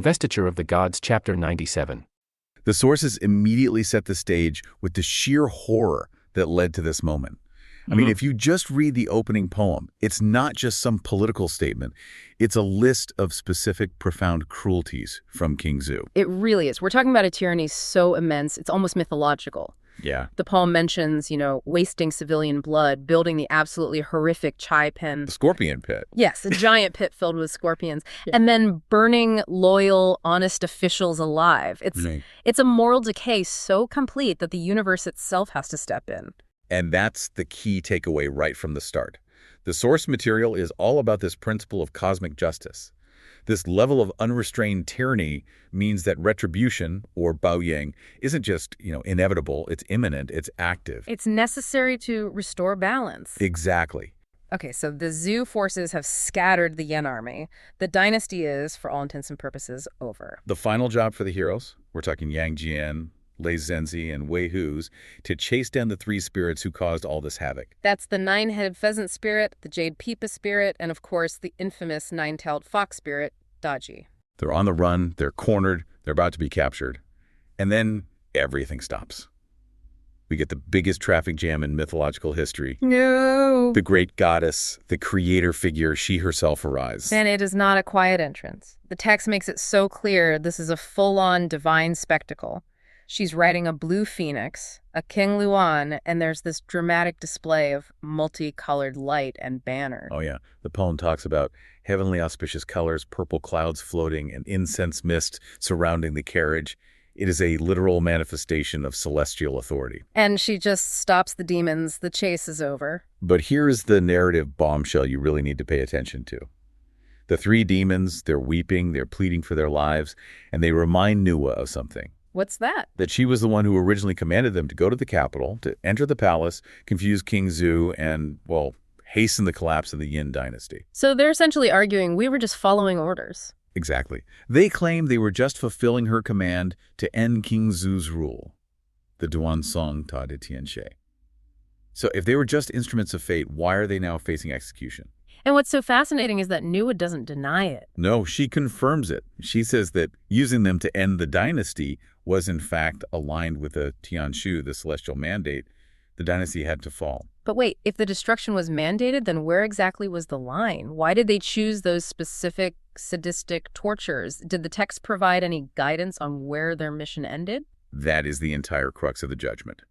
Investiture of the Gods, Chapter 97. The sources immediately set the stage with the sheer horror that led to this moment. I mean, if you just read the opening poem, it's not just some political statement. It's a list of specific, profound cruelties from King Zhou. It really is. We're talking about a tyranny so immense, it's almost mythological. Yeah. The poem mentions, wasting civilian blood, building the absolutely horrific chai pen. The scorpion pit. Yes, a giant pit filled with scorpions. And then burning loyal, honest officials alive. It's a moral decay so complete that the universe itself has to step in. And that's the key takeaway right from the start. The source material is all about this principle of cosmic justice. This level of unrestrained tyranny means that retribution, or baoyang, isn't just, inevitable, it's imminent, it's active. It's necessary to restore balance. Exactly. Okay, so the Zhou forces have scattered the Yan army. The dynasty is, for all intents and purposes, over. The final job for the heroes, we're talking Yang Jian, Lei Zhenzi, and Wei Hu's, to chase down the three spirits who caused all this havoc. That's the nine-headed pheasant spirit, the jade pipa spirit, and of course the infamous nine-tailed fox spirit, Daji. They're on the run, they're cornered, they're about to be captured. And then everything stops. We get the biggest traffic jam in mythological history. No! The great goddess, the creator figure, she herself arrives. And it is not a quiet entrance. The text makes it so clear this is a full-on divine spectacle. She's riding a blue phoenix, a King Luan, and there's this dramatic display of multicolored light and banners. Oh yeah, the poem talks about heavenly auspicious colors, purple clouds floating, and incense mist surrounding the carriage. It is a literal manifestation of celestial authority. And she just stops the demons. The chase is over. But here's the narrative bombshell you really need to pay attention to. The three demons, they're weeping, they're pleading for their lives, and they remind Nuwa of something. What's that? That she was the one who originally commanded them to go to the capital, to enter the palace, confuse King Zhou, and, hasten the collapse of the Yin dynasty. So they're essentially arguing we were just following orders. Exactly. They claim they were just fulfilling her command to end King Zhu's rule, the Duan Song Ta de Tianxie. So if they were just instruments of fate, why are they now facing execution? And what's so fascinating is that Nuwa doesn't deny it. No, she confirms it. She says that using them to end the dynasty was in fact aligned with the Tianshu, the celestial mandate. The dynasty had to fall. But wait, if the destruction was mandated, then where exactly was the line? Why did they choose those specific sadistic tortures? Did the text provide any guidance on where their mission ended? That is the entire crux of the judgment.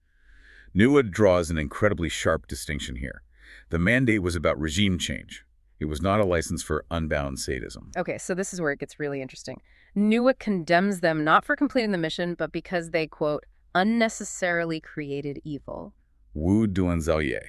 Nuwa draws an incredibly sharp distinction here. The mandate was about regime change. It was not a license for unbound sadism. Okay, so this is where it gets really interesting. Nuwa condemns them not for completing the mission, but because they, quote, unnecessarily created evil. Wu Duanzhaoye.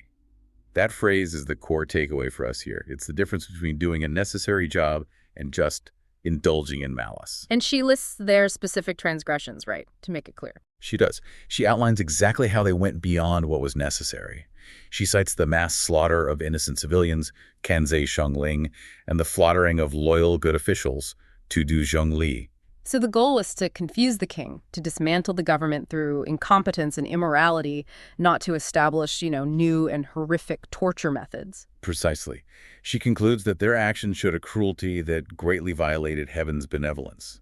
That phrase is the core takeaway for us here. It's the difference between doing a necessary job and just indulging in malice. And she lists their specific transgressions, right, to make it clear. She does. She outlines exactly how they went beyond what was necessary. She cites the mass slaughter of innocent civilians, Kanzei Shengling, and the slaughtering of loyal good officials, Tudu Zhongli. So the goal was to confuse the king, to dismantle the government through incompetence and immorality, not to establish, new and horrific torture methods. Precisely. She concludes that their actions showed a cruelty that greatly violated heaven's benevolence.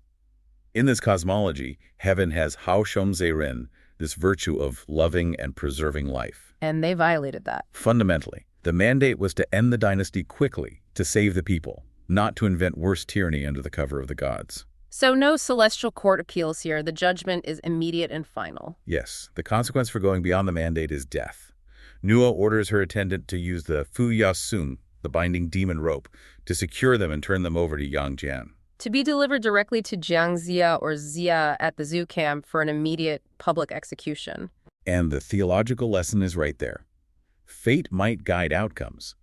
In this cosmology, heaven has Hao Shom Zei Ren, this virtue of loving and preserving life. And they violated that. Fundamentally, the mandate was to end the dynasty quickly, to save the people, not to invent worse tyranny under the cover of the gods. So no celestial court appeals here. The judgment is immediate and final. Yes, the consequence for going beyond the mandate is death. Nuwa orders her attendant to use the Fu Ya Sung, the binding demon rope, to secure them and turn them over to Yang Jian. To be delivered directly to Jiang Zia or Zia at the Zhou camp for an immediate public execution. And the theological lesson is right there. Fate might guide outcomes,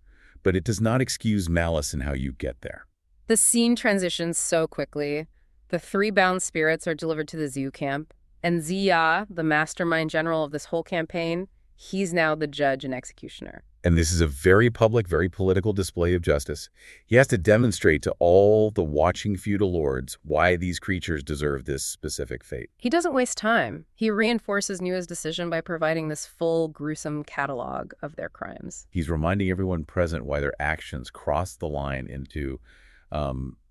but it does not excuse malice in how you get there. The scene transitions so quickly. The three bound spirits are delivered to the Zhou camp, and Zia, the mastermind general of this whole campaign, he's now the judge and executioner. And this is a very public, very political display of justice. He has to demonstrate to all the watching feudal lords why these creatures deserve this specific fate. He doesn't waste time. He reinforces Nuwa's decision by providing this full, gruesome catalog of their crimes. He's reminding everyone present why their actions crossed the line into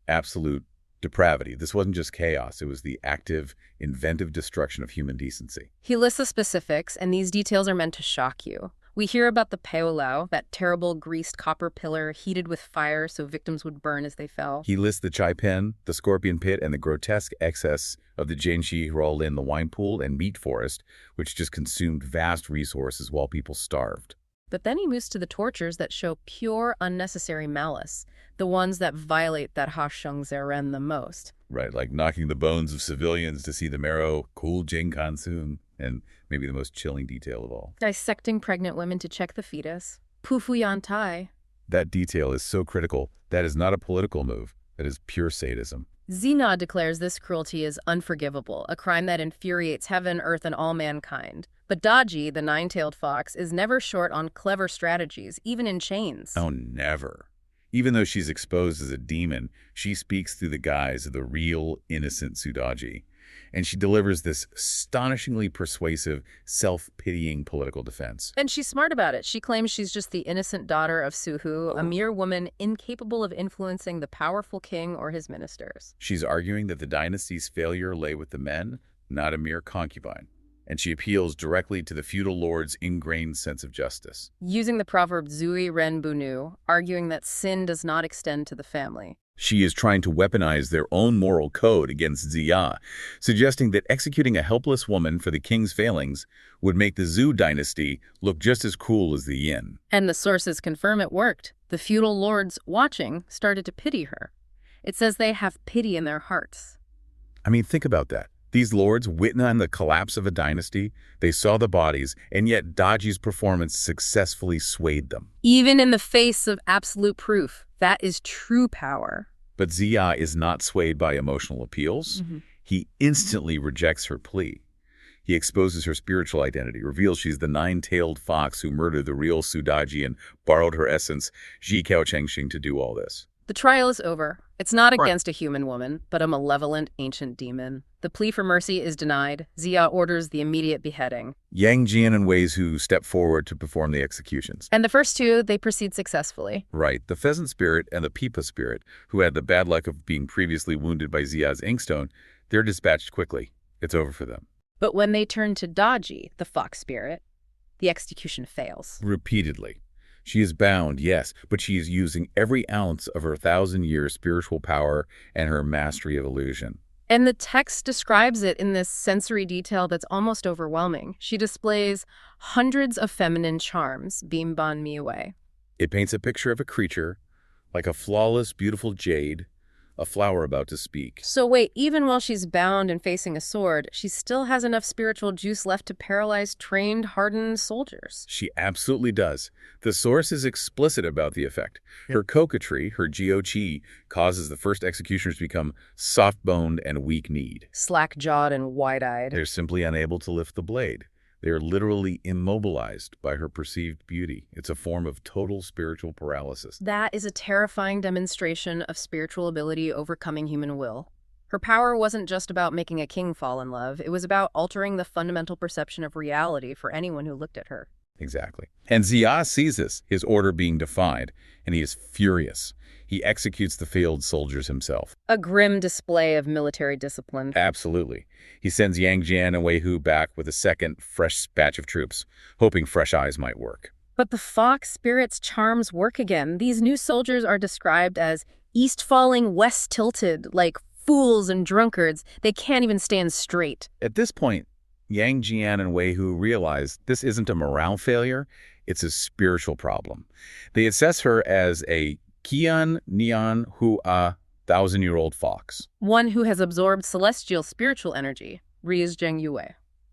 absolute Depravity. This wasn't just chaos. It was the active, inventive destruction of human decency. He lists the specifics, and these details are meant to shock you. We hear about the Peolao, that terrible greased copper pillar heated with fire so victims would burn as they fell. He lists the chai pen, the scorpion pit, and the grotesque excess of the Jianxi Huaolin, the wine pool and meat forest, which just consumed vast resources while people starved. But then he moves to the tortures that show pure, unnecessary malice, the ones that violate that Hasheng Zeren the most. Right, like knocking the bones of civilians to see the marrow, cool Jing Kansun, and maybe the most chilling detail of all. Dissecting pregnant women to check the fetus. Pufu Yan Tai. That detail is so critical. That is not a political move. That is pure sadism. Zina declares this cruelty is unforgivable, a crime that infuriates heaven, earth, and all mankind. But Daji, the nine-tailed fox, is never short on clever strategies, even in chains. Oh, never. Even though she's exposed as a demon, she speaks through the guise of the real, innocent Sudaji. And she delivers this astonishingly persuasive, self-pitying political defense. And she's smart about it. She claims she's just the innocent daughter of Suhu, a mere woman incapable of influencing the powerful king or his ministers. She's arguing that the dynasty's failure lay with the men, not a mere concubine. And she appeals directly to the feudal lord's ingrained sense of justice. Using the proverb Zui Ren Bunu, arguing that sin does not extend to the family. She is trying to weaponize their own moral code against Ziya, suggesting that executing a helpless woman for the king's failings would make the Zhou dynasty look just as cruel as the Yin. And the sources confirm it worked. The feudal lords watching started to pity her. It says they have pity in their hearts. I mean, think about that. These lords witnessed the collapse of a dynasty, they saw the bodies, and yet Daji's performance successfully swayed them. Even in the face of absolute proof, that is true power. But Ziya is not swayed by emotional appeals. He instantly rejects her plea. He exposes her spiritual identity, reveals she's the nine-tailed fox who murdered the real Sudaji and borrowed her essence, Zhi Kao Chengxing, to do all this. The trial is over. It's not against a human woman, but a malevolent ancient demon. The plea for mercy is denied. Ziya orders the immediate beheading. Yang Jian and Wei Zhu step forward to perform the executions. And the first two, they proceed successfully. Right. The pheasant spirit and the pipa spirit, who had the bad luck of being previously wounded by Ziya's inkstone, they're dispatched quickly. It's over for them. But when they turn to Daji, the fox spirit, the execution fails. Repeatedly. She is bound, yes, but she is using every ounce of her 1,000-year spiritual power and her mastery of illusion. And the text describes it in this sensory detail that's almost overwhelming. She displays hundreds of feminine charms, Bimban Miwei. It paints a picture of a creature, like a flawless, beautiful jade, a flower about to speak. So wait, even while she's bound and facing a sword, she still has enough spiritual juice left to paralyze trained, hardened soldiers. She absolutely does. The source is explicit about the effect. Her coquetry, her jiu-qi, causes the first executioners to become soft-boned and weak-kneed. Slack-jawed and wide-eyed. They're simply unable to lift the blade. They are literally immobilized by her perceived beauty. It's a form of total spiritual paralysis. That is a terrifying demonstration of spiritual ability overcoming human will. Her power wasn't just about making a king fall in love. It was about altering the fundamental perception of reality for anyone who looked at her. Exactly. And Ziya sees this, his order being defied, and he is furious. He executes the failed soldiers himself. A grim display of military discipline. Absolutely. He sends Yang Jian and Wei Hu back with a second, fresh batch of troops, hoping fresh eyes might work. But the fox spirit's charms work again. These new soldiers are described as east-falling, west-tilted, like fools and drunkards. They can't even stand straight. At this point, Yang Jian and Wei Hu realize this isn't a morale failure, it's a spiritual problem. They assess her as a Qian Nian Hua 1,000-year-old fox. One who has absorbed celestial spiritual energy, Riz Zheng Yue.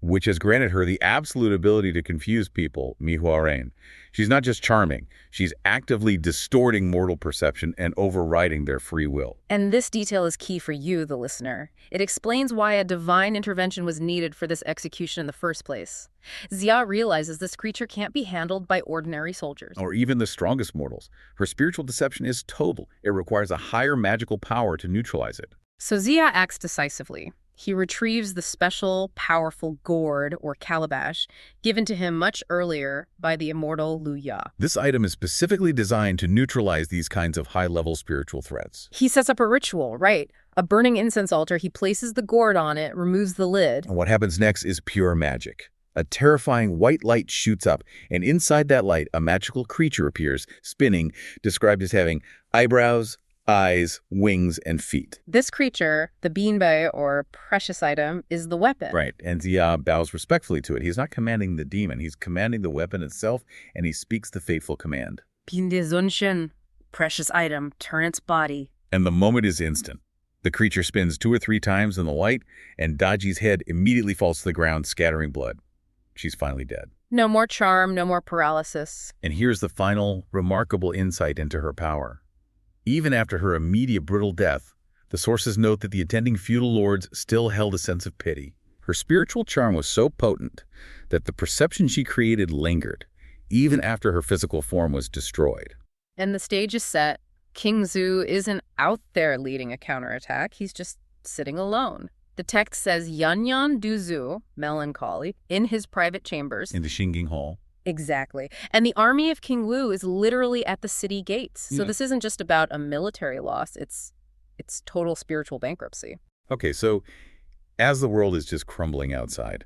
Which has granted her the absolute ability to confuse people, Mi Huaren. She's not just charming, she's actively distorting mortal perception and overriding their free will. And this detail is key for you, the listener. It explains why a divine intervention was needed for this execution in the first place. Ziya realizes this creature can't be handled by ordinary soldiers. Or even the strongest mortals. Her spiritual deception is total. It requires a higher magical power to neutralize it. So Ziya acts decisively. He retrieves the special, powerful gourd, or calabash, given to him much earlier by the immortal Liu Ya. This item is specifically designed to neutralize these kinds of high-level spiritual threats. He sets up a ritual, right? A burning incense altar, he places the gourd on it, removes the lid. And what happens next is pure magic. A terrifying white light shoots up, and inside that light, a magical creature appears, spinning, described as having eyebrows, eyes, wings, and feet. This creature, the beanbei, or precious item, is the weapon. Right, and Zia bows respectfully to it. He's not commanding the demon, he's commanding the weapon itself, and he speaks the fateful command. Binde Zunshin, precious item, turn its body. And the moment is instant. The creature spins 2 or 3 times in the light, and Daji's head immediately falls to the ground, scattering blood. She's finally dead. No more charm, no more paralysis. And here's the final, remarkable insight into her power. Even after her immediate brutal death, the sources note that the attending feudal lords still held a sense of pity. Her spiritual charm was so potent that the perception she created lingered, even after her physical form was destroyed. And the stage is set. King Zhou isn't out there leading a counterattack. He's just sitting alone. The text says Yanyan Du Zhou, melancholy, in his private chambers. In the Xinging Hall. Exactly. And the army of King Wu is literally at the city gates. So this isn't just about a military loss. It's total spiritual bankruptcy. Okay, so as the world is just crumbling outside,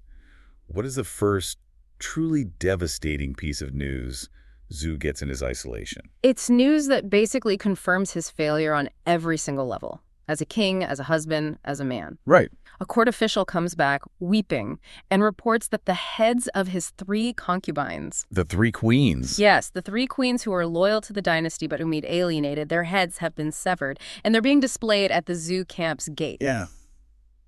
what is the first truly devastating piece of news Zhou gets in his isolation? It's news that basically confirms his failure on every single level. As a king, as a husband, as a man. Right. A court official comes back weeping and reports that the heads of his 3 concubines. The 3 queens. Yes, the 3 queens who were loyal to the dynasty but whom he'd alienated, their heads have been severed, and they're being displayed at the Zhou camp's gate. Yeah.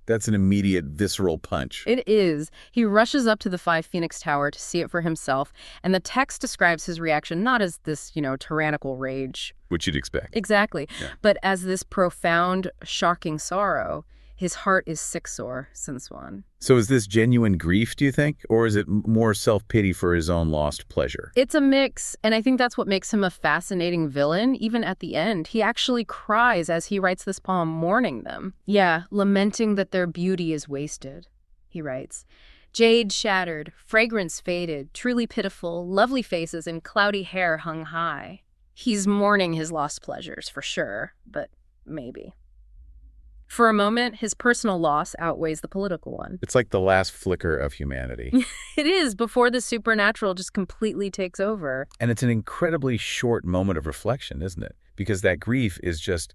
That's an immediate, visceral punch. It is. He rushes up to the 5 Phoenix Tower to see it for himself, and the text describes his reaction not as this, tyrannical rage. Which you'd expect. Exactly. Yeah. But as this profound, shocking sorrow. His heart is sick sore, since one. So is this genuine grief, do you think? Or is it more self-pity for his own lost pleasure? It's a mix, and I think that's what makes him a fascinating villain, even at the end. He actually cries as he writes this poem mourning them. Yeah, lamenting that their beauty is wasted, he writes. Jade shattered, fragrance faded, truly pitiful, lovely faces and cloudy hair hung high. He's mourning his lost pleasures, for sure, but maybe. For a moment, his personal loss outweighs the political one. It's like the last flicker of humanity. It is, before the supernatural just completely takes over. And it's an incredibly short moment of reflection, isn't it? Because that grief is just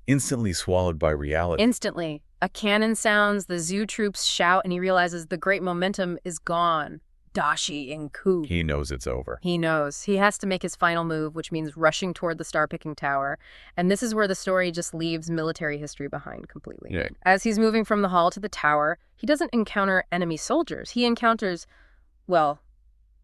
instantly swallowed by reality. Instantly. A cannon sounds, the Zhou troops shout, and he realizes the great momentum is gone. Dashi in coup. He knows it's over. He knows. He has to make his final move, which means rushing toward the star-picking tower. And this is where the story just leaves military history behind completely. Yeah. As he's moving from the hall to the tower, he doesn't encounter enemy soldiers. He encounters, well,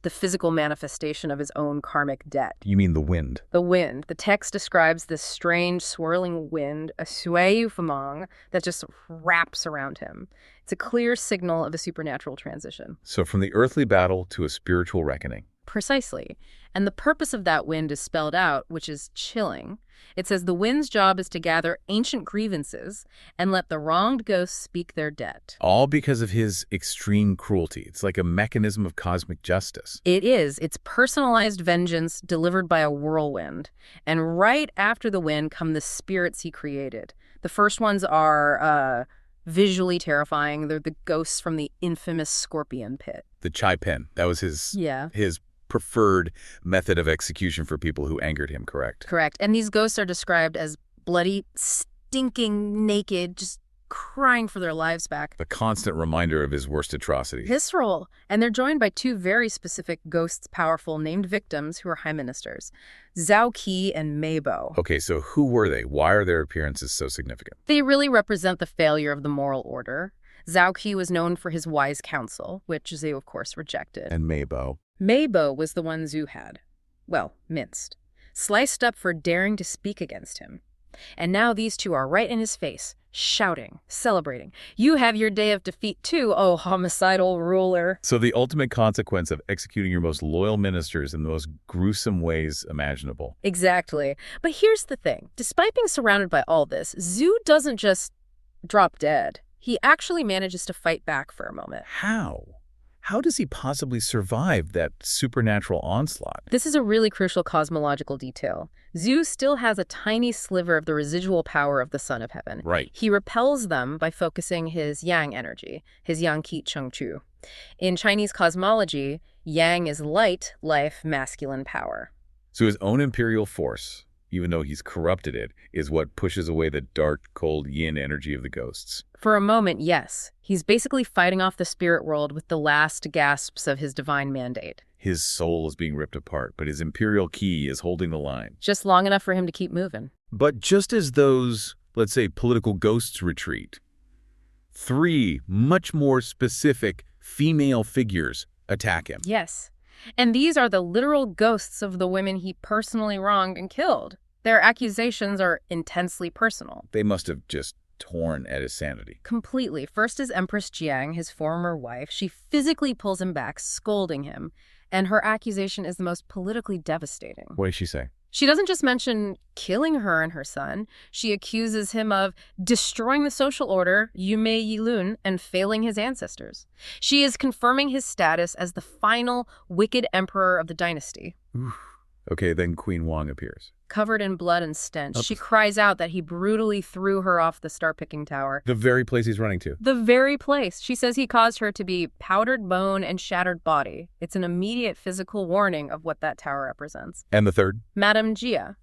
the physical manifestation of his own karmic debt. You mean the wind? The wind. The text describes this strange, swirling wind, a sui-yu-famong, that just wraps around him. It's a clear signal of a supernatural transition. So from the earthly battle to a spiritual reckoning. Precisely. And the purpose of that wind is spelled out, which is chilling. It says the wind's job is to gather ancient grievances and let the wronged ghosts speak their debt. All because of his extreme cruelty. It's like a mechanism of cosmic justice. It is. It's personalized vengeance delivered by a whirlwind. And right after the wind come the spirits he created. The first ones are visually terrifying. They're the ghosts from the infamous scorpion pit. The Chai Pen, that was his preferred method of execution for people who angered him, correct? Correct. And these ghosts are described as bloody, stinking, naked, just crying for their lives back. The constant reminder of his worst atrocities. Visceral. And they're joined by 2 very specific ghosts powerful named victims who are high ministers, Zhao Qi and Meibo. Okay, so who were they? Why are their appearances so significant? They really represent the failure of the moral order. Zhao Qi was known for his wise counsel, which Zhou, of course, rejected. And Meibo. Meibo was the one Zhou had. Well, minced. Sliced up for daring to speak against him. And now these 2 are right in his face, shouting, celebrating. You have your day of defeat too, oh homicidal ruler. So the ultimate consequence of executing your most loyal ministers in the most gruesome ways imaginable. Exactly. But here's the thing. Despite being surrounded by all this, Zhou doesn't just drop dead. He actually manages to fight back for a moment. How? How does he possibly survive that supernatural onslaught? This is a really crucial cosmological detail. Zhou still has a tiny sliver of the residual power of the Son of Heaven. Right. He repels them by focusing his yang energy, his yang qi cheng chu. In Chinese cosmology, yang is light, life, masculine power. So his own imperial force, even though he's corrupted it, is what pushes away the dark, cold yin energy of the ghosts. For a moment, yes. He's basically fighting off the spirit world with the last gasps of his divine mandate. His soul is being ripped apart, but his imperial key is holding the line. Just long enough for him to keep moving. But just as those, let's say, political ghosts retreat, 3 much more specific female figures attack him. Yes. And these are the literal ghosts of the women he personally wronged and killed. Their accusations are intensely personal. They must have just torn at his sanity. Completely. First is Empress Jiang, his former wife. She physically pulls him back, scolding him. And her accusation is the most politically devastating. What did she say? She doesn't just mention killing her and her son. She accuses him of destroying the social order, Yume Yilun, and failing his ancestors. She is confirming his status as the final wicked emperor of the dynasty. Oof. Okay, then Queen Wang appears. Covered in blood and stench, Oops. she cries out that he brutally threw her off the star-picking tower. The very place he's running to. The very place. She says he caused her to be powdered bone and shattered body. It's an immediate physical warning of what that tower represents. And the third? Madame Jia.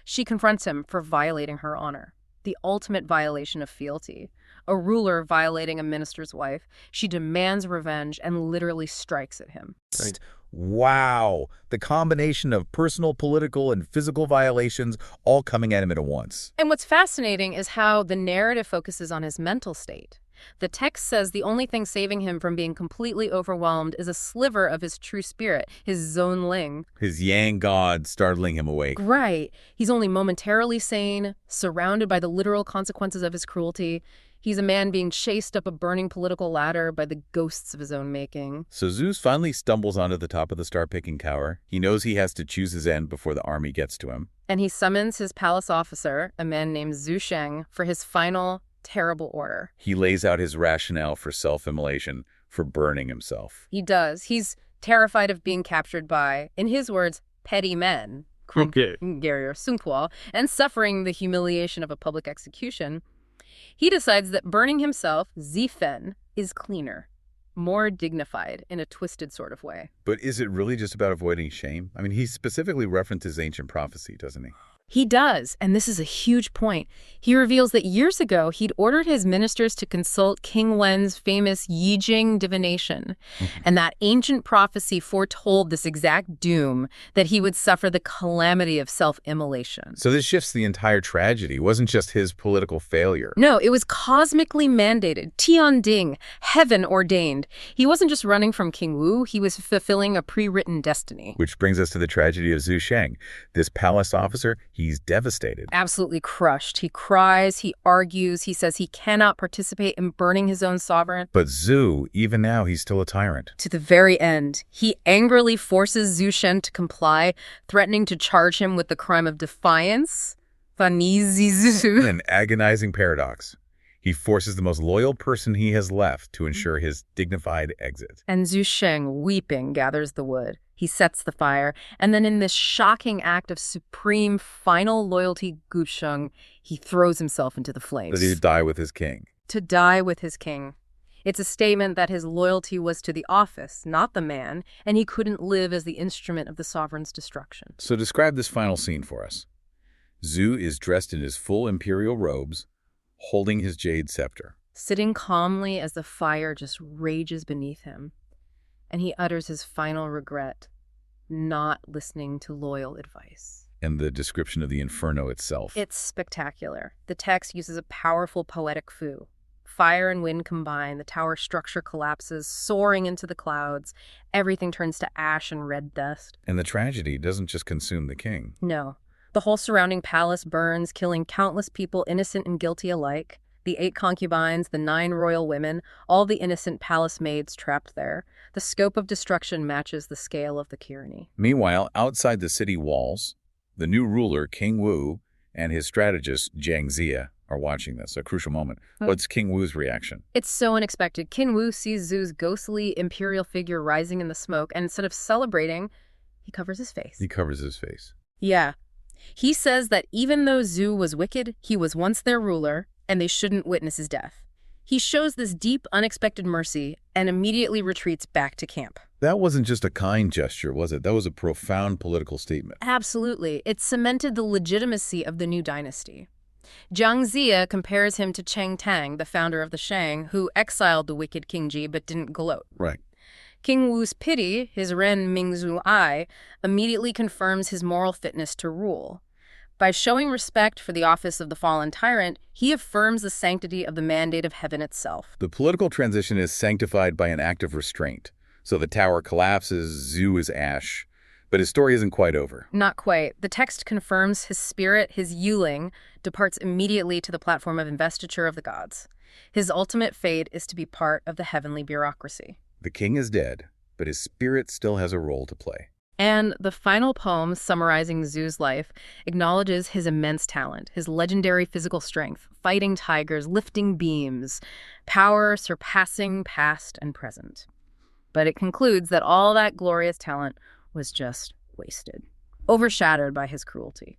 She confronts him for violating her honor. The ultimate violation of fealty. A ruler violating a minister's wife. She demands revenge and literally strikes at him. Right. Wow. The combination of personal, political, and physical violations all coming at him at once. And what's fascinating is how the narrative focuses on his mental state. The text says the only thing saving him from being completely overwhelmed is a sliver of his true spirit, his Zonling. His yang god startling him awake. Right. He's only momentarily sane, surrounded by the literal consequences of his cruelty. He's a man being chased up a burning political ladder by the ghosts of his own making. So Zeus finally stumbles onto the top of the star-picking tower. He knows he has to choose his end before the army gets to him. And he summons his palace officer, a man named Zhu Sheng, for his final terrible order. He lays out his rationale for self-immolation, for burning himself. He does. He's terrified of being captured by, in his words, petty men, Okay. Gary or Sun Kuo, and suffering the humiliation of a public execution. He decides that burning himself, Zifen, is cleaner, more dignified in a twisted sort of way. But is it really just about avoiding shame? I mean, he specifically references ancient prophecy, doesn't he? He does, and this is a huge point. He reveals that years ago, he'd ordered his ministers to consult King Wen's famous Yijing divination, and that ancient prophecy foretold this exact doom, that he would suffer the calamity of self-immolation. So this shifts the entire tragedy. It wasn't just his political failure. No, it was cosmically mandated, Tianding, heaven ordained. He wasn't just running from King Wu, he was fulfilling a pre-written destiny. Which brings us to the tragedy of Zhu Sheng. This palace officer, he's devastated. Absolutely crushed. He cries, he argues, he says he cannot participate in burning his own sovereign. But Zhu, even now, he's still a tyrant. To the very end, he angrily forces Zhu Shen to comply, threatening to charge him with the crime of defiance. Fanizizu. An agonizing paradox. He forces the most loyal person he has left to ensure his dignified exit. And Zhu Sheng, weeping, gathers the wood. He sets the fire, and then in this shocking act of supreme final loyalty gusheng, he throws himself into the flames. That he die with his king. To die with his king. It's a statement that his loyalty was to the office, not the man, and he couldn't live as the instrument of the sovereign's destruction. So describe this final scene for us. Zhu is dressed in his full imperial robes, holding his jade scepter. Sitting calmly as the fire just rages beneath him. And he utters his final regret, not listening to loyal advice. And the description of the inferno itself. It's spectacular. The text uses a powerful poetic foo. Fire and wind combine, the tower structure collapses, soaring into the clouds. Everything turns to ash and red dust. And the tragedy doesn't just consume the king. No. The whole surrounding palace burns, killing countless people, innocent and guilty alike. The 8 concubines, the 9 royal women, all the innocent palace maids trapped there. The scope of destruction matches the scale of the tyranny. Meanwhile, outside the city walls, the new ruler, King Wu, and his strategist, Jiang Zia, are watching this, a crucial moment. What's King Wu's reaction? It's so unexpected. King Wu sees Zhu's ghostly imperial figure rising in the smoke, and instead of celebrating, he covers his face. He covers his face. Yeah. He says that even though Zhou was wicked, he was once their ruler, and they shouldn't witness his death. He shows this deep, unexpected mercy and immediately retreats back to camp. That wasn't just a kind gesture, was it? That was a profound political statement. Absolutely. It cemented the legitimacy of the new dynasty. Jiang Ziya compares him to Cheng Tang, the founder of the Shang, who exiled the wicked King Ji but didn't gloat. Right. King Wu's pity, his Ren Mingzhu Ai, immediately confirms his moral fitness to rule. By showing respect for the office of the fallen tyrant, he affirms the sanctity of the mandate of heaven itself. The political transition is sanctified by an act of restraint. So the tower collapses, Zhou is ash. But his story isn't quite over. Not quite. The text confirms his spirit, his Yuling, departs immediately to the platform of investiture of the gods. His ultimate fate is to be part of the heavenly bureaucracy. The king is dead, but his spirit still has a role to play. And the final poem, summarizing Zhu's life, acknowledges his immense talent, his legendary physical strength, fighting tigers, lifting beams, power surpassing past and present. But it concludes that all that glorious talent was just wasted, overshadowed by his cruelty.